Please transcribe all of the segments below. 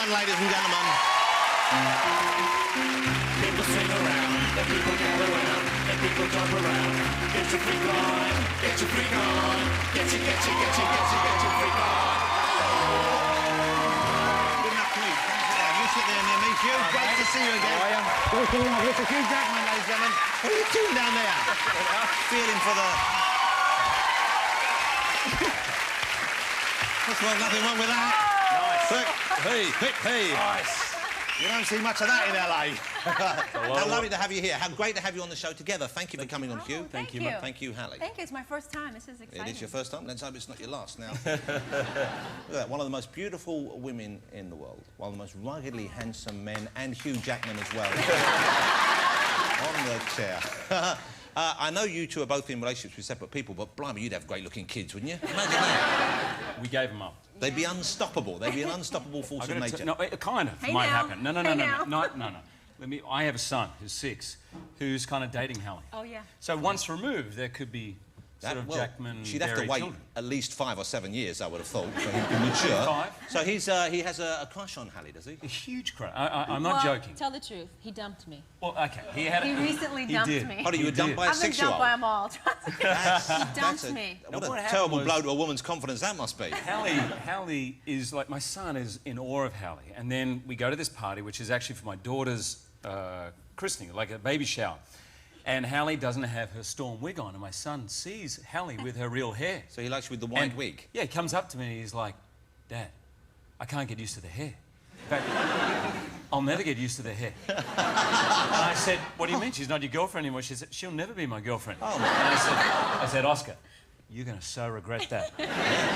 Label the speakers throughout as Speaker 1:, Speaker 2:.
Speaker 1: on, ladies and gentlemen.
Speaker 2: People sing around, the people gather around, the people jump around. Get your freak on, get your freak on, get your freak on.
Speaker 1: Good enough to meet. Thanks for that. You sit there near me, Hugh. Great to see you again.
Speaker 3: How are you?
Speaker 1: Mr. Hugh Jackman, ladies and gentlemen. What are you doing down there? Feeling for the... What's wrong? Nothing wrong with that.
Speaker 3: Nice.
Speaker 1: Hey.
Speaker 3: Nice.
Speaker 1: You don't see much of that in LA. How lovely to have you here. How great to have you on the show together. Thank you for coming on, Hugh.
Speaker 4: Thank you.
Speaker 1: Thank you, Halle.
Speaker 4: Thank you. It's my first time. This is exciting.
Speaker 1: It is your first time? Let's hope it's not your last. Now, look at that. One of the most beautiful women in the world. One of the most ruggedly handsome men, and Hugh Jackman as well. On the chair. I know you two are both in relationships with separate people, but blimey, you'd have great-looking kids, wouldn't you? Imagine that.
Speaker 3: We gave them up.
Speaker 1: They'd be unstoppable. They'd be an unstoppable force of nature.
Speaker 3: No, it kind of
Speaker 4: Hey
Speaker 3: might
Speaker 4: now.
Speaker 3: happen. No. I have a son who's 6, who's kind of dating Halle.
Speaker 4: Oh, yeah.
Speaker 3: So once removed, there could be sort of Jackman.
Speaker 1: She'd have to wait
Speaker 3: children.
Speaker 1: at least 5 or 7 years, I would have thought, for him to mature.
Speaker 3: 5?
Speaker 1: So he has a crush on Halle, does he?
Speaker 3: A huge crush. I'm not joking.
Speaker 5: Tell the truth. He dumped me.
Speaker 3: Well, OK, he had.
Speaker 4: He recently dumped me.
Speaker 1: Oh, you were dumped by a
Speaker 4: I've been
Speaker 1: 6-year-old?
Speaker 4: dumped by them all.
Speaker 1: He
Speaker 4: dumped me.
Speaker 1: What
Speaker 3: Now,
Speaker 1: a
Speaker 3: what
Speaker 1: terrible
Speaker 3: happened was-
Speaker 1: blow to a woman's confidence that must be.
Speaker 3: Halle is like, my son is in awe of Halle. And then we go to this party, which is actually for my daughter's christening, like a baby shower. And Halle doesn't have her storm wig on, and my son sees Halle with her real hair.
Speaker 1: So he likes you with the white wig?
Speaker 3: Yeah, he comes up to me and he's like, Dad, I can't get used to the hair. In fact, I'll never get used to the hair. And I said, what do you mean? She's not your girlfriend anymore. She said, she'll never be my girlfriend.
Speaker 1: Oh,
Speaker 3: and I said, Oscar, you're going to so regret that.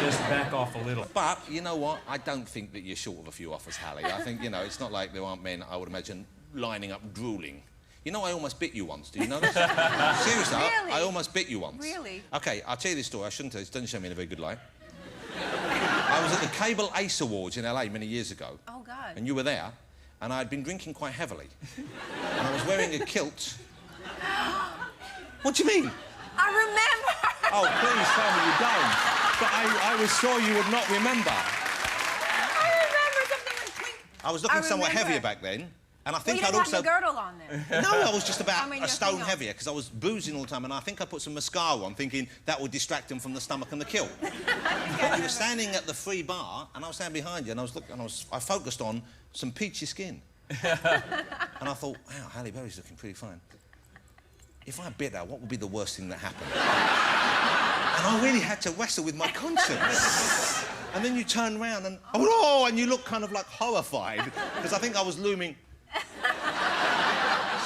Speaker 3: Just back off a little.
Speaker 1: But, you know what? I don't think that you're short of a few offers, Halle. I think, you know, it's not like there aren't men, I would imagine, lining up drooling. You know, I almost bit you once. Do you know this? Seriously,
Speaker 4: Really?
Speaker 1: I almost bit you once.
Speaker 4: Really?
Speaker 1: OK, I'll tell you this story. I shouldn't tell you. It doesn't show me in a very good light. I was at the Cable Ace Awards in LA many years ago.
Speaker 4: Oh, God.
Speaker 1: And you were there, and I'd been drinking quite heavily. And I was wearing a kilt. What do you mean?
Speaker 4: I remember.
Speaker 1: Oh, please tell me you don't. But I was sure you would not remember.
Speaker 4: I remember something like pink.
Speaker 1: I was looking somewhat
Speaker 4: remember.
Speaker 1: heavier back then. And I think
Speaker 4: Well, you
Speaker 1: I'd
Speaker 4: didn't
Speaker 1: also...
Speaker 4: have the girdle on there.
Speaker 1: No, I was just about
Speaker 4: I mean,
Speaker 1: a
Speaker 4: your
Speaker 1: stone
Speaker 4: finger.
Speaker 1: heavier because I was boozing all the time, and I think I put some mascara on, thinking that would distract him from the stomach and the kilt. But you were standing at the free bar, and I was standing behind you, and I focused on some peachy skin. And I thought, wow, Halle Berry's looking pretty fine. If I bit her, what would be the worst thing that happened? And I really had to wrestle with my conscience. And then you turn around and, oh, and you look kind of like horrified, because I think I was looming.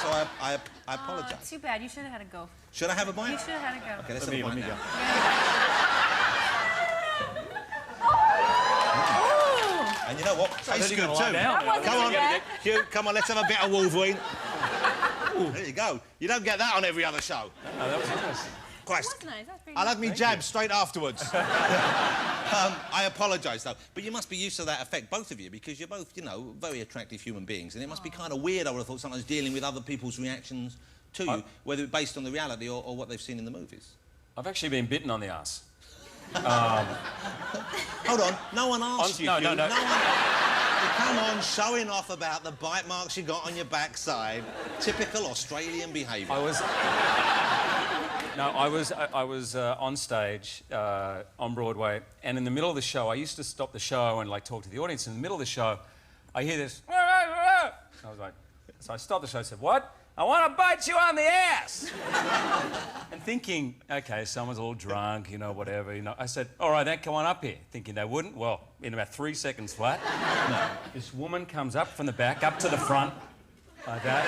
Speaker 1: So I apologise.
Speaker 4: Too bad. You should have had a go.
Speaker 1: Should I have a bite?
Speaker 4: You should have had a go.
Speaker 1: OK, let's have a bite now. And you know what? Tastes good too. Come on, Hugh, come on, let's have a bit of Wolverine. Ooh, there you go. You don't get that on every other show.
Speaker 3: Oh, that was nice.
Speaker 1: Christ.
Speaker 4: That's nice. That's pretty
Speaker 1: I'll
Speaker 4: nice.
Speaker 1: have me jab straight afterwards. I apologise, though. But you must be used to that effect, both of you, because you're both, you know, very attractive human beings. And it must be kind of weird, I would have thought, sometimes dealing with other people's reactions to you, whether it's based on the reality or what they've seen in the movies.
Speaker 3: I've actually been bitten on the arse.
Speaker 1: Hold on. No one asked you.
Speaker 3: No.
Speaker 1: No one... You come on, showing off about the bite marks you got on your backside. Typical Australian behaviour.
Speaker 3: I was on stage on Broadway, and in the middle of the show, I used to stop the show and like talk to the audience. In the middle of the show, I hear this. I was like, so I stopped the show and said, "What? I want to bite you on the ass." And thinking, okay, someone's all drunk, you know, whatever, you know. I said, all right, then come on up here. Thinking they wouldn't. Well, in about 3 seconds flat, this woman comes up from the back, up to the front, like that.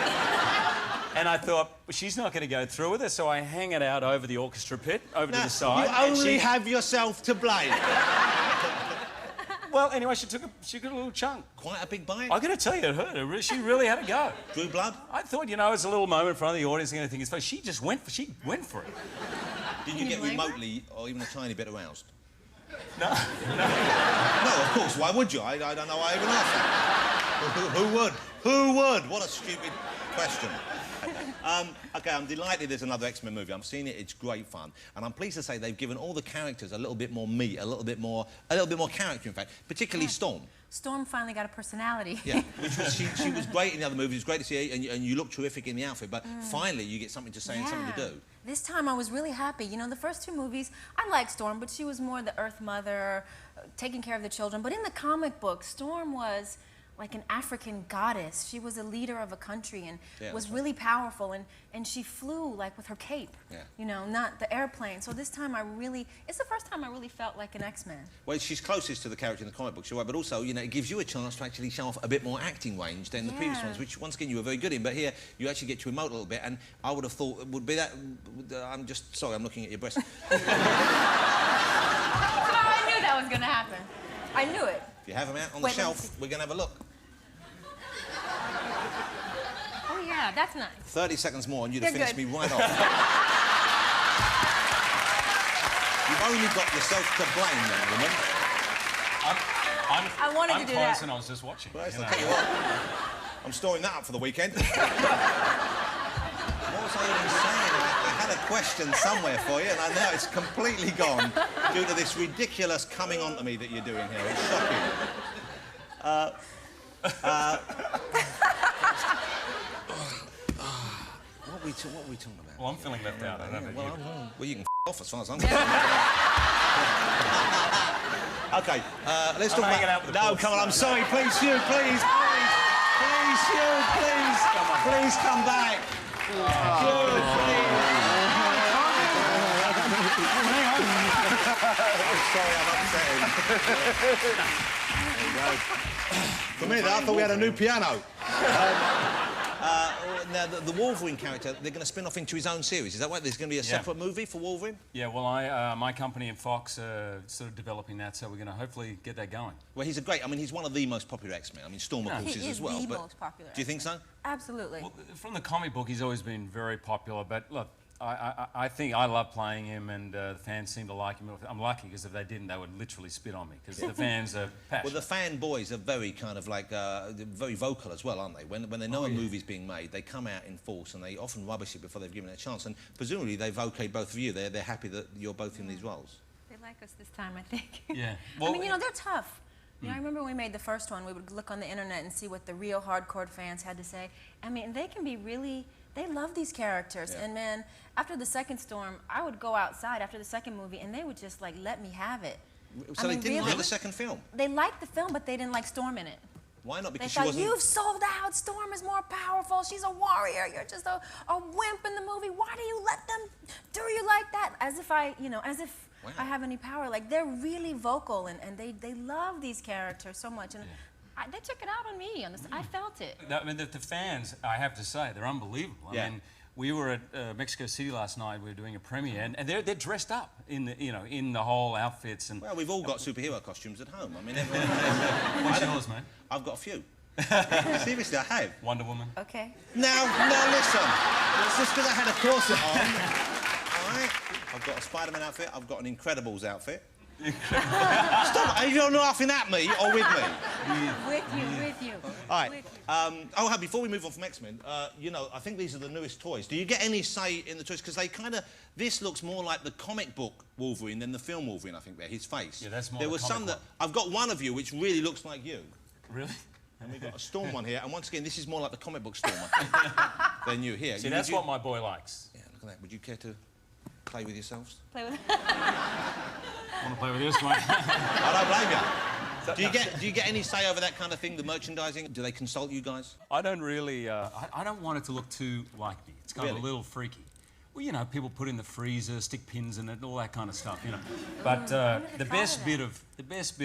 Speaker 3: And I thought, well, she's not going to go through with it, so I hang it out over the orchestra pit, over to the side.
Speaker 1: You only have yourself to blame.
Speaker 3: Well, anyway, she took a little chunk.
Speaker 1: Quite a big bite.
Speaker 3: I got to tell you, it hurt. She really had a go.
Speaker 1: Drew blood?
Speaker 3: I thought, you know, it was a little moment in front of the audience and anything. But she just went for it.
Speaker 1: Did you get remotely or even a tiny bit aroused?
Speaker 3: No.
Speaker 1: No, of course. Why would you? I don't know why I even asked that. Who would? Who would? What a stupid question. OK, I'm delighted there's another X-Men movie. I've seen it, it's great fun. And I'm pleased to say they've given all the characters a little bit more meat, a little bit more character, in fact, particularly Storm.
Speaker 4: Storm finally got a personality.
Speaker 1: Yeah, which was, she was great in the other movies. It was great to see her, and you look terrific in the outfit, but finally you get something to say and something to do.
Speaker 4: This time I was really happy. You know, the first two movies, I liked Storm, but she was more the Earth Mother, taking care of the children. But in the comic book, Storm was like an African goddess. She was a leader of a country and was really powerful, and she flew like with her cape, you know, not the airplane. So this time it's the first time I really felt like an X-Man.
Speaker 1: Well, she's closest to the character in the comic books, you're right, but also, you know, it gives you a chance to actually show off a bit more acting range than the previous ones, which, once again, you were very good in, but here you actually get to emote a little bit, and I would have thought it would be that... I'm just... Sorry, I'm looking at your breast.
Speaker 4: I knew that was going to happen. I knew it.
Speaker 1: If you have them out on the shelf, we're going to have a look.
Speaker 4: Oh, yeah, that's nice.
Speaker 1: 30 seconds more and you'd have finished me right off. You've only got yourself to blame then, woman.
Speaker 4: I wanted to do that.
Speaker 3: I'm close and I was just watching.
Speaker 1: Well, I'll tell you what, I'm storing that up for the weekend. What was I even saying? I had a question somewhere for you and I know it's completely gone due to this ridiculous coming on to me that you're doing here. It's shocking. What are we talking about?
Speaker 3: Well, I'm feeling left out. I don't know about you.
Speaker 1: Well, you can off as far as I'm concerned. OK, let's talk about... No, come on, I'm sorry. Please, Hugh, please. Please, Hugh, please. Please come back. Hugh, please. Sorry, I'm upsetting. There you go. For me, I thought we had a new piano. Now, the Wolverine character, they're going to spin off into his own series. Is that right? There's going to be a separate movie for Wolverine? Yeah,
Speaker 3: well, my company and Fox are sort of developing that, so we're going to hopefully get that going.
Speaker 1: Well, he's a great... I mean, he's one of the most popular X-Men. I mean, Storm, of course, is as well.
Speaker 4: He is the most popular.
Speaker 1: Do you think so?
Speaker 4: Absolutely.
Speaker 3: Well, from the comic book, he's always been very popular, but look, I think I love playing him, and the fans seem to like him. I'm lucky, because if they didn't, they would literally spit on me, because the fans are passionate.
Speaker 1: Well, the fanboys are very kind of like, very vocal as well, aren't they? When they know a movie's being made, they come out in force, and they often rubbish it before they've given it a chance, and presumably they've okayed both of you. They're happy that you're both in these roles.
Speaker 4: They like us this time, I think.
Speaker 3: Yeah.
Speaker 4: Well, I mean, you know, they're tough. You know, I remember when we made the first one, we would look on the internet and see what the real hardcore fans had to say. I mean, they can be really... They love these characters, and man, after the second Storm, I would go outside after the second movie, and they would just like let me have it.
Speaker 1: So they didn't like the second film?
Speaker 4: They liked the film, but they didn't like Storm in it.
Speaker 1: Why not? Because
Speaker 4: they thought, you've sold out. Storm is more powerful. She's a warrior. You're just a wimp in the movie. Why do you let them do you like that? As if I have any power. Like, they're really vocal, and they love these characters so much. And they took it out on me. I felt it.
Speaker 3: I mean, the fans, I have to say, they're unbelievable. I mean, we were at Mexico City last night. We were doing a premiere, and they're dressed up in the whole outfits. And
Speaker 1: well, we've all got superhero costumes at home. I mean, everyone.
Speaker 3: What's yours, mate?
Speaker 1: I've got a few. Seriously, I have.
Speaker 3: Wonder Woman.
Speaker 4: Okay.
Speaker 1: Now, listen. It's just because I had a corset on. All right. I've got a Spider-Man outfit. I've got an Incredibles outfit. Stop! Are you laughing at me or with me?
Speaker 4: With you.
Speaker 1: All right. Before we move on from X-Men, you know, I think these are the newest toys. Do you get any say in the toys? Because they kind of... This looks more like the comic book Wolverine than the film Wolverine, I think, there. His face.
Speaker 3: Yeah, that's more
Speaker 1: There was some that... I've got one of you which really looks like you.
Speaker 3: Really?
Speaker 1: And we've got a Storm one here. And once again, this is more like the comic book Storm, I think, than you here.
Speaker 3: See, that's what my boy likes.
Speaker 1: Yeah, look at that. Would you care to play with yourselves?
Speaker 4: Play with
Speaker 3: Want to play with this one?
Speaker 1: I don't blame you. Do you get any say over that kind of thing, the merchandising? Do they consult you guys?
Speaker 3: I don't really... I don't want it to look too like me. It's kind of a little freaky. Well, you know, people put in the freezer, stick pins in it, all that kind of stuff, you know. But the best bit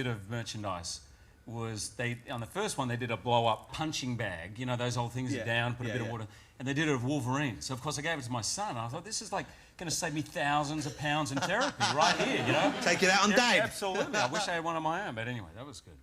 Speaker 3: of merchandise was on the first one they did a blow-up punching bag. You know, those old things are down, put a bit of water, and they did it of Wolverine. So of course I gave it to my son. And I thought, this is like going to save me thousands of pounds in therapy right here. You know,
Speaker 1: take it out on Dave.
Speaker 3: Absolutely. I wish I had one of my own, but anyway, that was good.